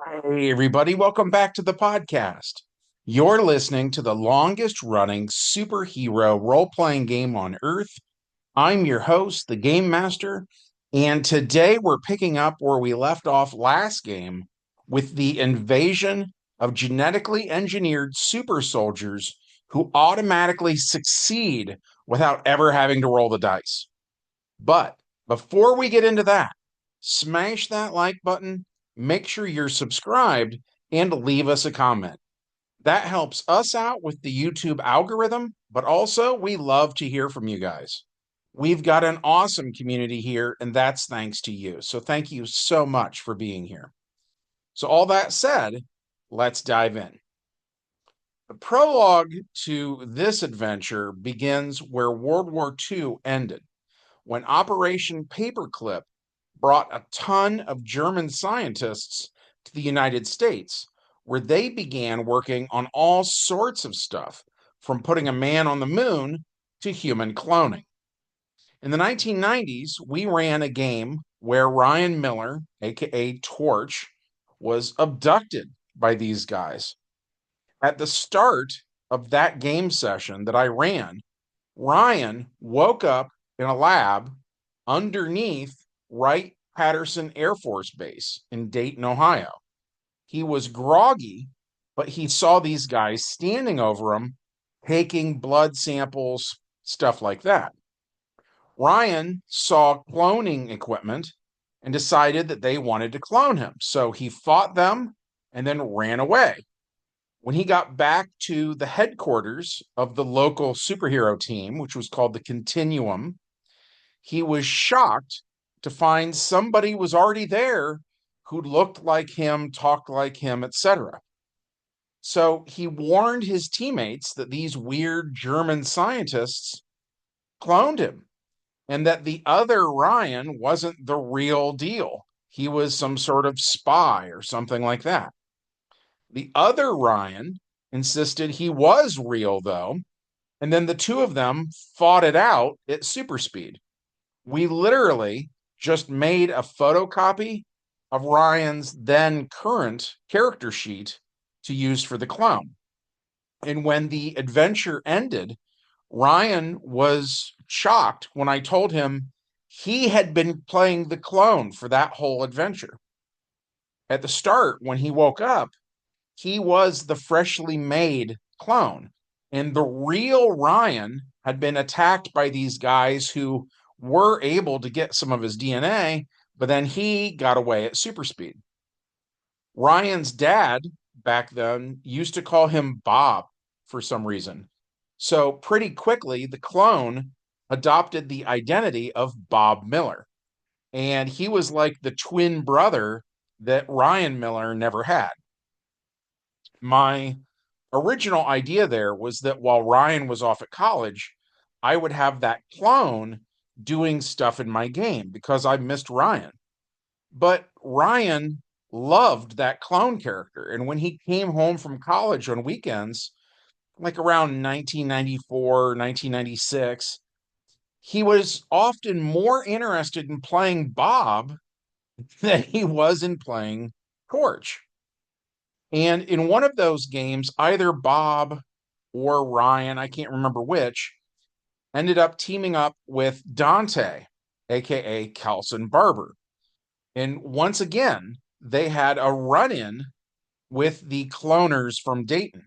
Hey, everybody, welcome back to the podcast. You're listening to the longest running superhero role playing game on Earth. I'm your host, the Game Master, and today we're picking up where we left off last game with the invasion of genetically engineered super soldiers who automatically succeed without ever having to roll the dice. But before we get into that, smash that like button, make sure you're subscribed, and leave us a comment. That helps us out with the YouTube algorithm, but also we love to hear from you guys. We've got an awesome community here, and that's thanks to you. So thank you so much for being here. So, all that said, let's dive in. The prologue to this adventure begins where World War II ended, when Operation Paperclip brought a ton of German scientists to the United States, where they began working on all sorts of stuff, from putting a man on the moon to human cloning. In the 1990s, we ran a game where Ryan Miller, aka Torch, was abducted by these guys. At the start of that game session that I ran, Ryan woke up in a lab underneath Wright-Patterson Air Force Base in Dayton, Ohio. He was groggy, but he saw these guys standing over him, taking blood samples, stuff like that. Ryan saw cloning equipment and decided that they wanted to clone him. So he fought them and then ran away. When he got back to the headquarters of the local superhero team, which was called the Continuum, he was shocked to find somebody was already there who looked like him, talked like him, etc. So he warned his teammates that these weird German scientists cloned him and that the other Ryan wasn't the real deal. He was some sort of spy or something like that. The other Ryan insisted he was real, though, and then the two of them fought it out at Superspeed. We literally just made a photocopy of Ryan's then current character sheet to use for the clown. And when the adventure ended, Ryan was shocked when I told him he had been playing the clone for that whole adventure. At the start, when he woke up, he was the freshly made clone. And the real Ryan had been attacked by these guys who were able to get some of his DNA, but then he got away at super speed. Ryan's dad back then used to call him Bob for some reason. So pretty quickly, the clone adopted the identity of Bob Miller. And he was like the twin brother that Ryan Miller never had. My original idea there was that while Ryan was off at college, I would have that clone doing stuff in my game because I missed Ryan. But Ryan loved that clone character. And when he came home from college on weekends, like around 1994, 1996, he was often more interested in playing Bob than he was in playing Torch. And in one of those games, either Bob or Ryan, I can't remember which, ended up teaming up with Dante, aka Kelson Barber. And once again, they had a run in with the cloners from Dayton.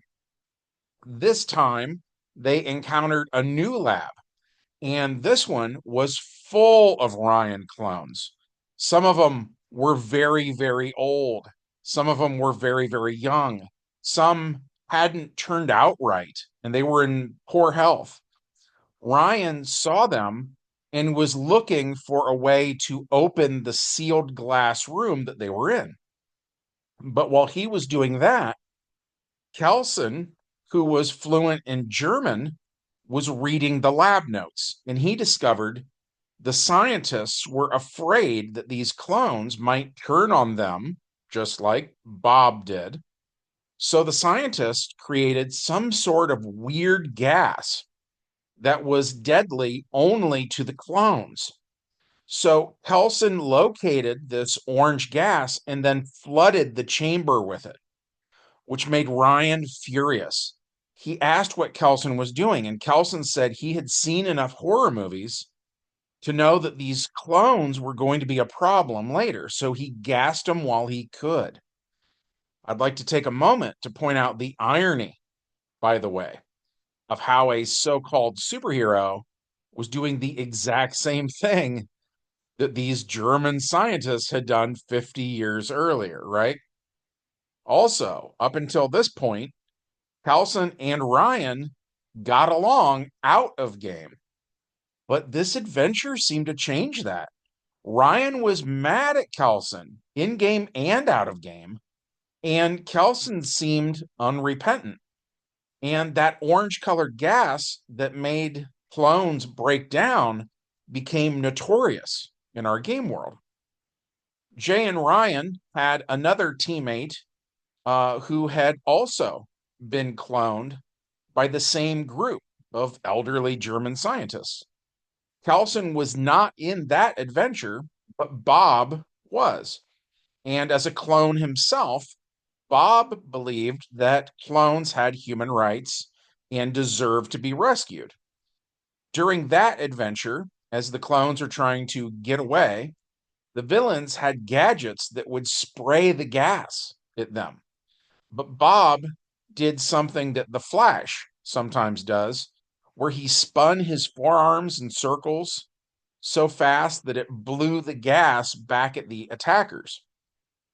This time, they encountered a new lab, and this one was full of Ryan clones. Some of them were very, very old. Some of them were very, very young. Some hadn't turned out right, and they were in poor health. Ryan saw them and was looking for a way to open the sealed glass room that they were in. But while he was doing that, Kelson, who was fluent in German, was reading the lab notes, and he discovered the scientists were afraid that these clones might turn on them, just like Bob did. So the scientists created some sort of weird gas that was deadly only to the clones. So Kelson located this orange gas and then flooded the chamber with it, which made Ryan furious. He asked what Kelson was doing, and Kelson said he had seen enough horror movies to know that these clones were going to be a problem later, so he gassed them while he could. I'd like to take a moment to point out the irony, by the way, of how a so called superhero was doing the exact same thing that these German scientists had done 50 years earlier, right? Also, up until this point, Kelson and Ryan got along out of game, but this adventure seemed to change that. Ryan was mad at Kelson in game and out of game, and Kelson seemed unrepentant. And that orange colored gas that made clones break down became notorious in our game world. Jay and Ryan had another teammate who had also been cloned by the same group of elderly German scientists. Kelson was not in that adventure, but Bob was. And as a clone himself, Bob believed that clones had human rights and deserved to be rescued. During that adventure, as the clones are trying to get away, the villains had gadgets that would spray the gas at them. But Bob did something that the Flash sometimes does, where he spun his forearms in circles so fast that it blew the gas back at the attackers.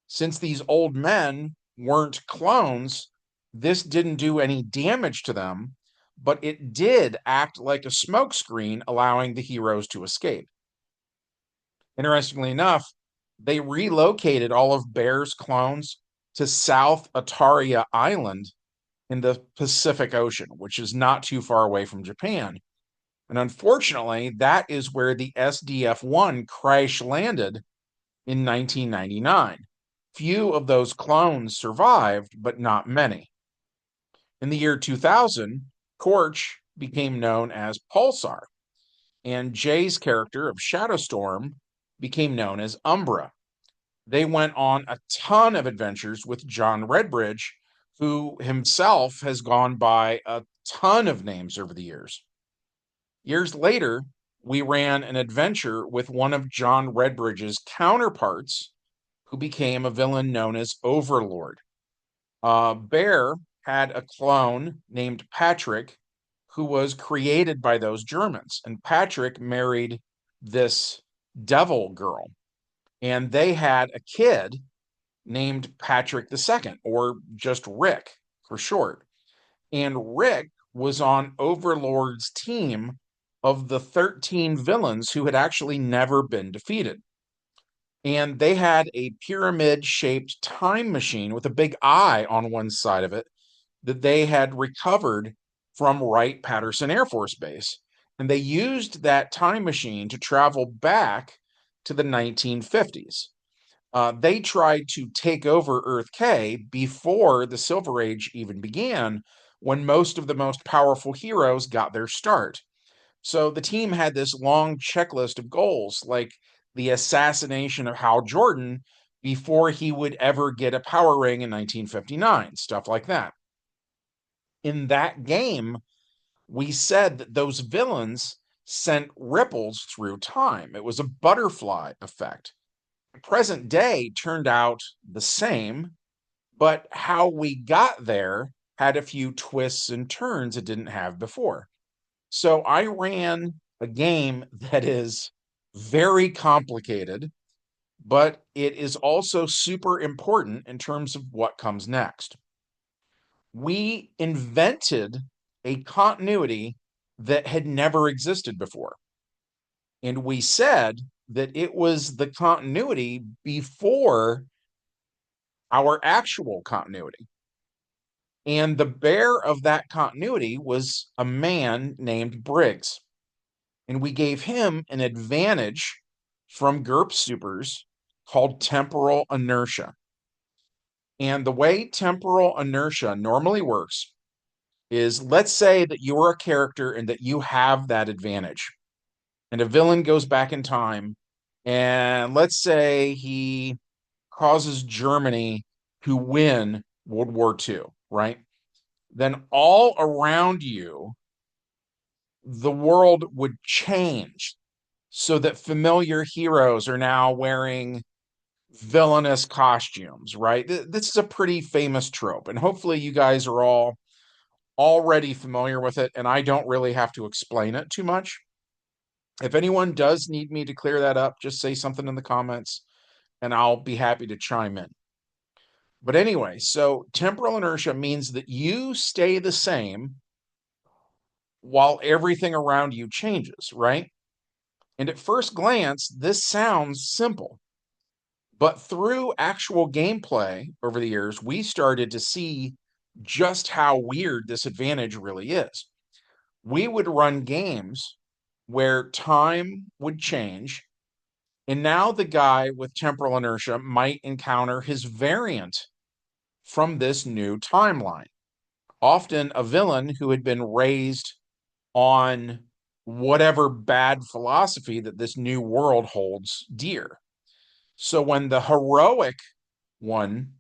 Since these old men weren't clones, this didn't do any damage to them, but it did act like a smokescreen, allowing the heroes to escape. Interestingly enough, they relocated all of Bear's clones to South Ataria Island in the Pacific Ocean, which is not too far away from Japan. And unfortunately, that is where the SDF 1 crash landed in 1999. Few of those clones survived, but not many. In the year 2000, Korch became known as Pulsar, and Jay's character of Shadowstorm became known as Umbra. They went on a ton of adventures with John Redbridge, who himself has gone by a ton of names over the years. Years later, we ran an adventure with one of John Redbridge's counterparts, who became a villain known as Overlord. Bear had a clone named Patrick, who was created by those Germans, and Patrick married this devil girl, and they had a kid named Patrick II, or just Rick for short. And Rick was on Overlord's team of the 13 villains who had actually never been defeated. And they had a pyramid shaped time machine with a big eye on one side of it that they had recovered from Wright Patterson Air Force Base. And they used that time machine to travel back to the 1950s. They tried to take over Earth K before the Silver Age even began, when most of the most powerful heroes got their start. So the team had this long checklist of goals, like the assassination of Hal Jordan before he would ever get a power ring in 1959, stuff like that. In that game, we said that those villains sent ripples through time. It was a butterfly effect. Present day turned out the same, but how we got there had a few twists and turns it didn't have before. So I ran a game that is very complicated, but it is also super important in terms of what comes next. We invented a continuity that had never existed before. And we said that it was the continuity before our actual continuity. And the bear of that continuity was a man named Briggs. And we gave him an advantage from GURP supers called temporal inertia. And the way temporal inertia normally works is, let's say that you're a character and that you have that advantage, and a villain goes back in time And let's say he causes Germany to win World War II, right? Then all around you, the world would change so that familiar heroes are now wearing villainous costumes, right? This is a pretty famous trope, and hopefully you guys are all already familiar with it, and I don't really have to explain it too much. If anyone does need me to clear that up, just say something in the comments, and I'll be happy to chime in. But anyway, so temporal inertia means that you stay the same while everything around you changes, right? And at first glance, this sounds simple. But through actual gameplay over the years, we started to see just how weird this advantage really is. We would run games where time would change, and now the guy with temporal inertia might encounter his variant from this new timeline. Often a villain who had been raised on whatever bad philosophy that this new world holds dear. So when the heroic one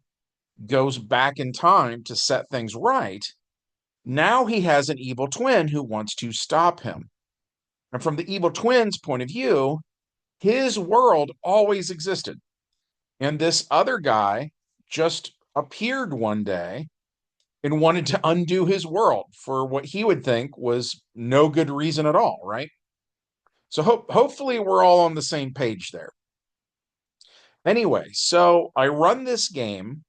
goes back in time to set things right, now he has an evil twin who wants to stop him. And from the evil twin's point of view, his world always existed. And this other guy just appeared one day and wanted to undo his world for what he would think was no good reason at all, right? So hopefully we're all on the same page there. Anyway, so I run this game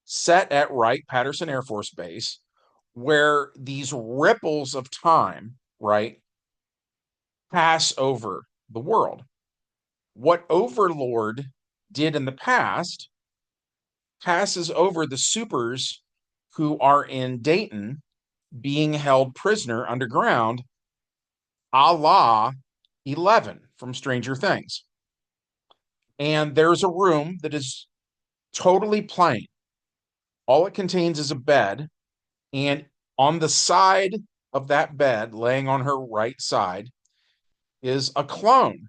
set at Wright-Patterson Air Force Base, where these ripples of time, right, pass over the world. What Overlord did in the past passes over the supers who are in Dayton being held prisoner underground, a la 11 from Stranger Things. And there's a room that is totally plain. All it contains is a bed, and on the side of that bed, laying on her right side, is a clone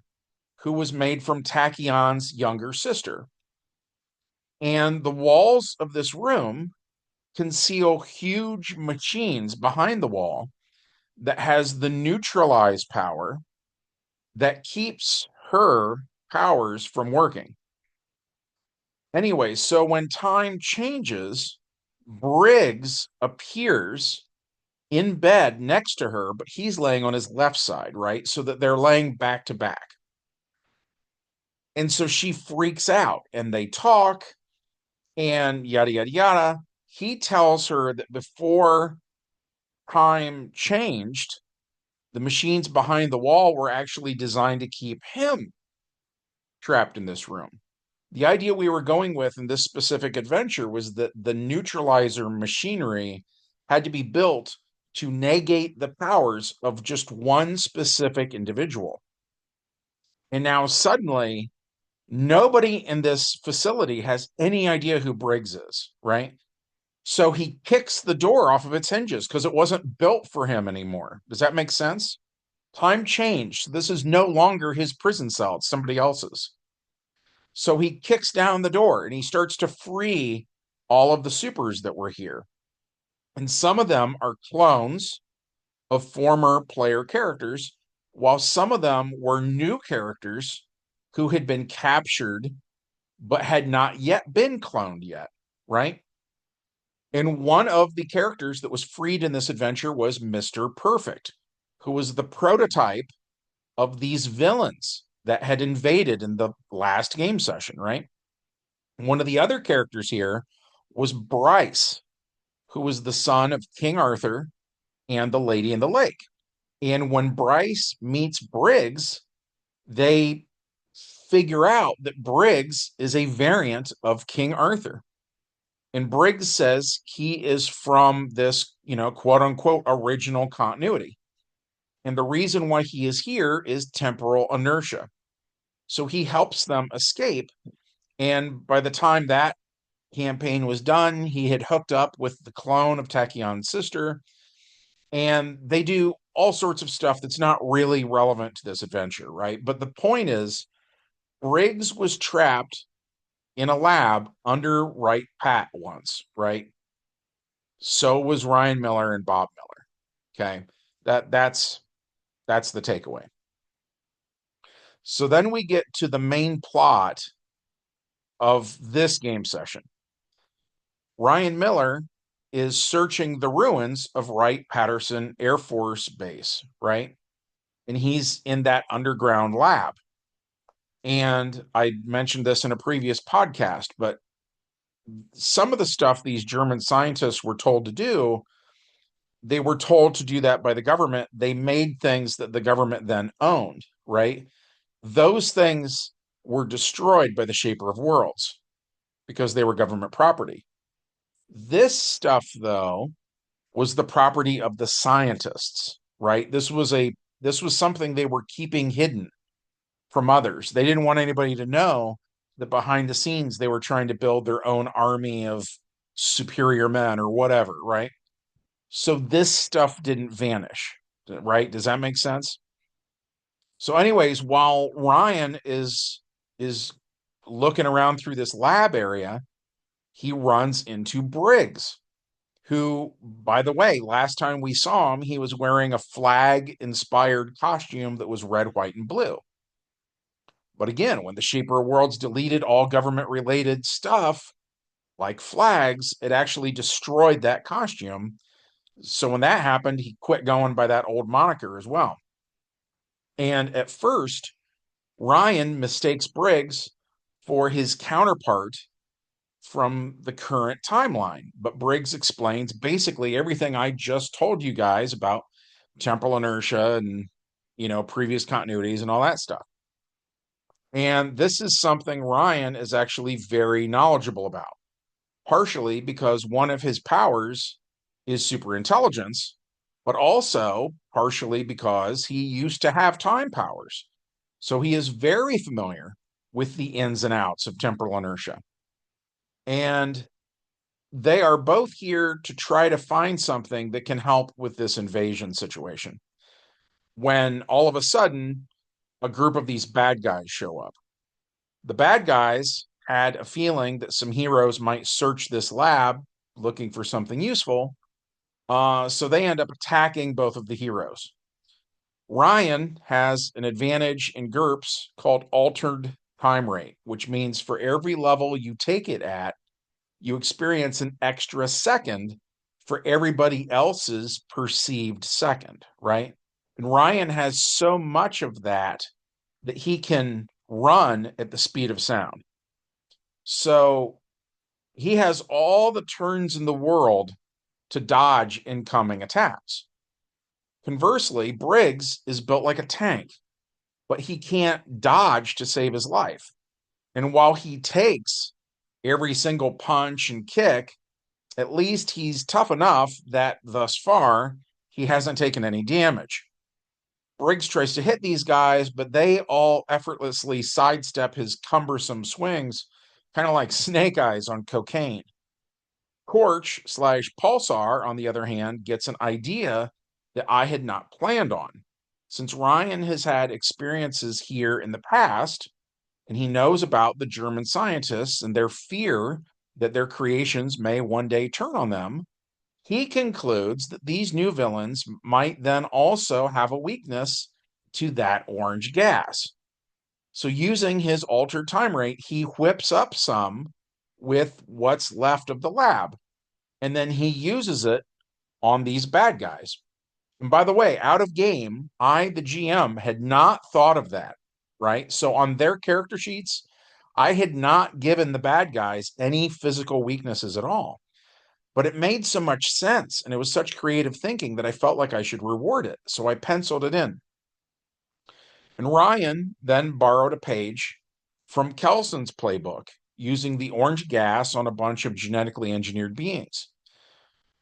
who was made from Tachyon's younger sister. And the walls of this room conceal huge machines behind the wall that has the neutralize power that keeps her powers from working. Anyway, so when time changes, Briggs appears in bed next to her, but he's laying on his left side, right? So that they're laying back to back. And so she freaks out and they talk and yada, yada, yada. He tells her that before time changed, the machines behind the wall were actually designed to keep him trapped in this room. The idea we were going with in this specific adventure was that the neutralizer machinery had to be built to negate the powers of just one specific individual. And now suddenly, nobody in this facility has any idea who Briggs is, right? So he kicks the door off of its hinges because it wasn't built for him anymore. Does that make sense? Time changed. This is no longer his prison cell, it's somebody else's. So he kicks down the door and he starts to free all of the supers that were here. And some of them are clones of former player characters, while some of them were new characters who had been captured but had not yet been cloned yet, right? And one of the characters that was freed in this adventure was Mr. Perfect, who was the prototype of these villains that had invaded in the last game session, right? One of the other characters here was Bryce, who was the son of King Arthur and the Lady in the Lake. And when Bryce meets Briggs, they figure out that Briggs is a variant of King Arthur. And Briggs says he is from this, quote unquote, original continuity. And the reason why he is here is temporal inertia. So he helps them escape. And by the time that campaign was done, he had hooked up with the clone of Tachyon's sister. And they do all sorts of stuff that's not really relevant to this adventure, right? But the point is, Briggs was trapped in a lab under Wright Pat once, right? So was Ryan Miller and Bob Miller. Okay. That's the takeaway. So then we get to the main plot of this game session. Ryan Miller is searching the ruins of Wright-Patterson Air Force Base, right? And he's in that underground lab. And I mentioned this in a previous podcast, but some of the stuff these German scientists were told to do, they were told to do that by the government. They made things that the government then owned, right? Those things were destroyed by the Shaper of Worlds because they were government property. This stuff, though, was the property of the scientists, right? This was something they were keeping hidden from others. They didn't want anybody to know that behind the scenes they were trying to build their own army of superior men or whatever, right? So this stuff didn't vanish, right? Does that make sense? So anyways, while Ryan is looking around through this lab area, he runs into Briggs, who, by the way, last time we saw him, he was wearing a flag-inspired costume that was red, white, and blue. But again, when the Shaper of Worlds deleted all government-related stuff, like flags, it actually destroyed that costume. So when that happened, he quit going by that old moniker as well. And at first, Ryan mistakes Briggs for his counterpart from the current timeline. But Briggs explains basically everything I just told you guys about temporal inertia and, previous continuities and all that stuff. And this is something Ryan is actually very knowledgeable about, partially because one of his powers is super intelligence, but also partially because he used to have time powers. So he is very familiar with the ins and outs of temporal inertia. And they are both here to try to find something that can help with this invasion situation. When all of a sudden, a group of these bad guys show up. The bad guys had a feeling that some heroes might search this lab looking for something useful, so they end up attacking both of the heroes. Ryan has an advantage in GURPS called altered time rate, which means for every level you take it at, you experience an extra second for everybody else's perceived second, right? And Ryan has so much of that he can run at the speed of sound. So he has all the turns in the world to dodge incoming attacks. Conversely, Briggs is built like a tank, but he can't dodge to save his life. And while he takes every single punch and kick, at least he's tough enough that thus far he hasn't taken any damage. Briggs tries to hit these guys, but they all effortlessly sidestep his cumbersome swings, kind of like Snake Eyes on cocaine. Corch/Pulsar, on the other hand, gets an idea that I had not planned on. Since Ryan has had experiences here in the past, and he knows about the German scientists and their fear that their creations may one day turn on them, he concludes that these new villains might then also have a weakness to that orange gas. So using his altered time rate, he whips up some with what's left of the lab, and then he uses it on these bad guys. And by the way, out of game, I, the GM, had not thought of that, right? So on their character sheets, I had not given the bad guys any physical weaknesses at all. But it made so much sense, and it was such creative thinking that I felt like I should reward it. So I penciled it in. And Ryan then borrowed a page from Kelson's playbook using the orange gas on a bunch of genetically engineered beings.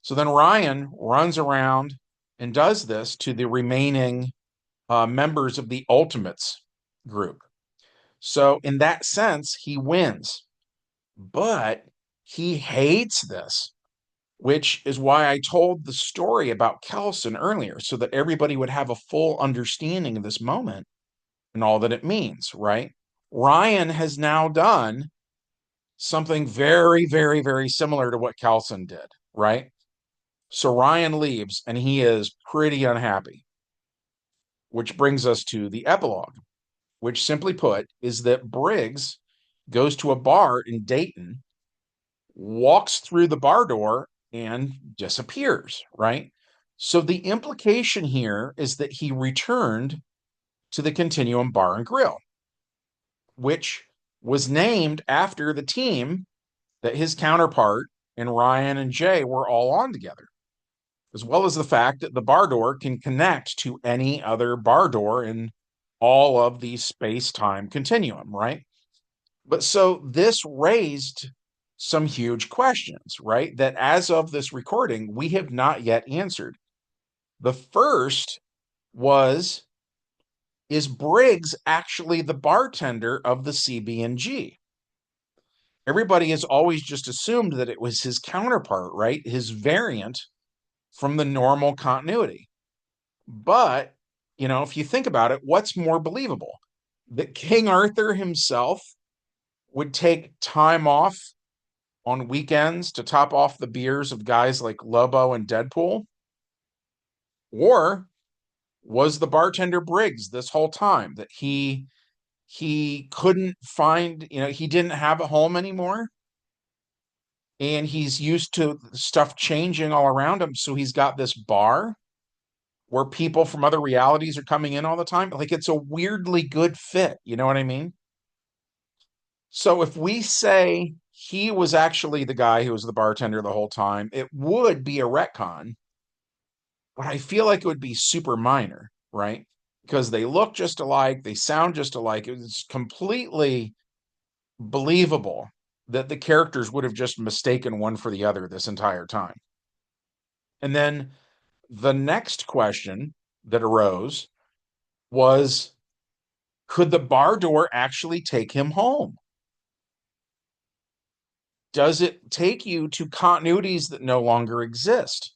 So then Ryan runs around and does this to the remaining members of the Ultimates group. So in that sense, he wins. But he hates this, which is why I told the story about Kelson earlier, so that everybody would have a full understanding of this moment and all that it means, right? Ryan has now done something very, very, very similar to what Kelson did, right? So Ryan leaves and he is pretty unhappy, which brings us to the epilogue, which simply put is that Briggs goes to a bar in Dayton, walks through the bar door, and disappears, right? So the implication here is that he returned to the Continuum Bar and Grill, which was named after the team that his counterpart and Ryan and Jay were all on together, as well as the fact that the bar door can connect to any other bar door in all of the space-time continuum, right? But so this raised some huge questions, right? That as of this recording, we have not yet answered. The first was, is Briggs actually the bartender of the CB&G? Everybody has always just assumed that it was his counterpart, right? His variant from the normal continuity. But, if you think about it, what's more believable? That King Arthur himself would take time off on weekends to top off the beers of guys like Lobo and Deadpool? Or was the bartender Briggs this whole time, that he couldn't find, he didn't have a home anymore, and he's used to stuff changing all around him, so he's got this bar where people from other realities are coming in all the time? Like, it's a weirdly good fit, you know what I mean? So if we say he was actually the guy who was the bartender the whole time, it would be a retcon, but I feel like it would be super minor, right? Because they look just alike, they sound just alike. It's completely believable that the characters would have just mistaken one for the other this entire time. And then the next question that arose was, could the bar door actually take him home? Does it take you to continuities that no longer exist?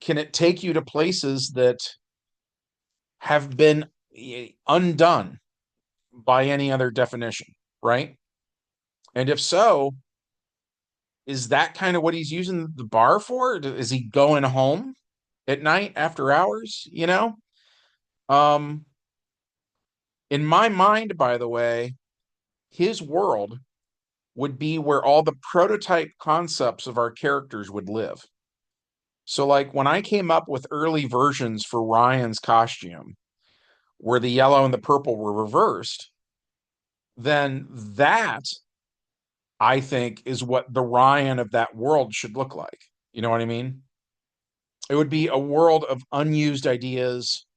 Can it take you to places that have been undone by any other definition, right? And if so, is that kind of what he's using the bar for? Is he going home at night after hours, Um, in my mind, by the way, his world would be where all the prototype concepts of our characters would live. So, like, when I came up with early versions for Ryan's costume, where the yellow and the purple were reversed, then that, I think, is what the Ryan of that world should look like. You know what I mean? It would be a world of unused ideas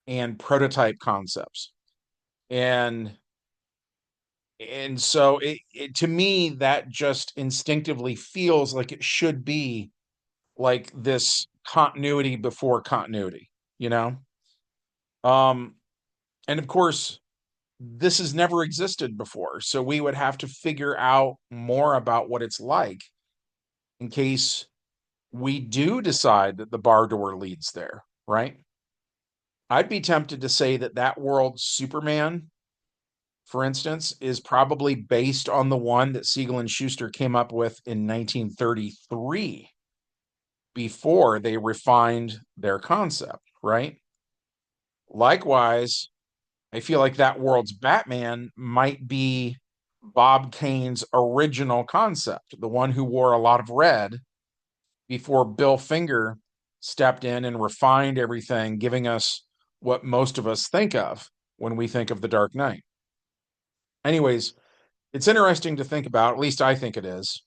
and prototype concepts. And so it to me, that just instinctively feels like it should be like this continuity before continuity, you know? Um, and of course, this has never existed before, so we would have to figure out more about what it's like in case we do decide that the bar door leads there, right? I'd be tempted to say that that world Superman, for instance, is probably based on the one that Siegel and Schuster came up with in 1933 before they refined their concept, right? Likewise, I feel like that world's Batman might be Bob Kane's original concept, the one who wore a lot of red before Bill Finger stepped in and refined everything, giving us what most of us think of when we think of the Dark Knight. Anyways, it's interesting to think about, at least I think it is.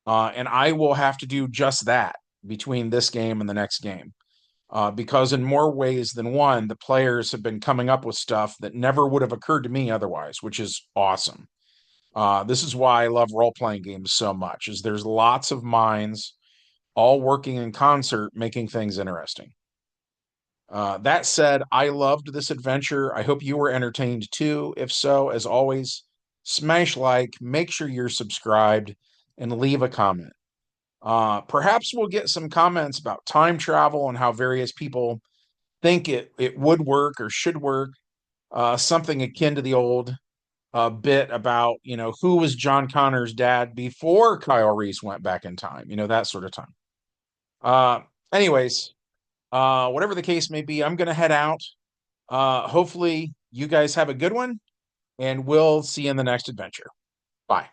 And I will have to do just that between this game and the next game. Because in more ways than one, the players have been coming up with stuff that never would have occurred to me otherwise, which is awesome. This is why I love role-playing games so much, is there's lots of minds all working in concert, making things interesting. That said, I loved this adventure. I hope you were entertained too. If so, as always, smash like, make sure you're subscribed, and leave a comment. Perhaps we'll get some comments about time travel and how various people think it would work or should work. Something akin to the old a bit about, who was John Connor's dad before Kyle Reese went back in time, that sort of time. Uh, anyways, whatever the case may be, I'm going to head out. Hopefully, you guys have a good one, and we'll see you in the next adventure. Bye.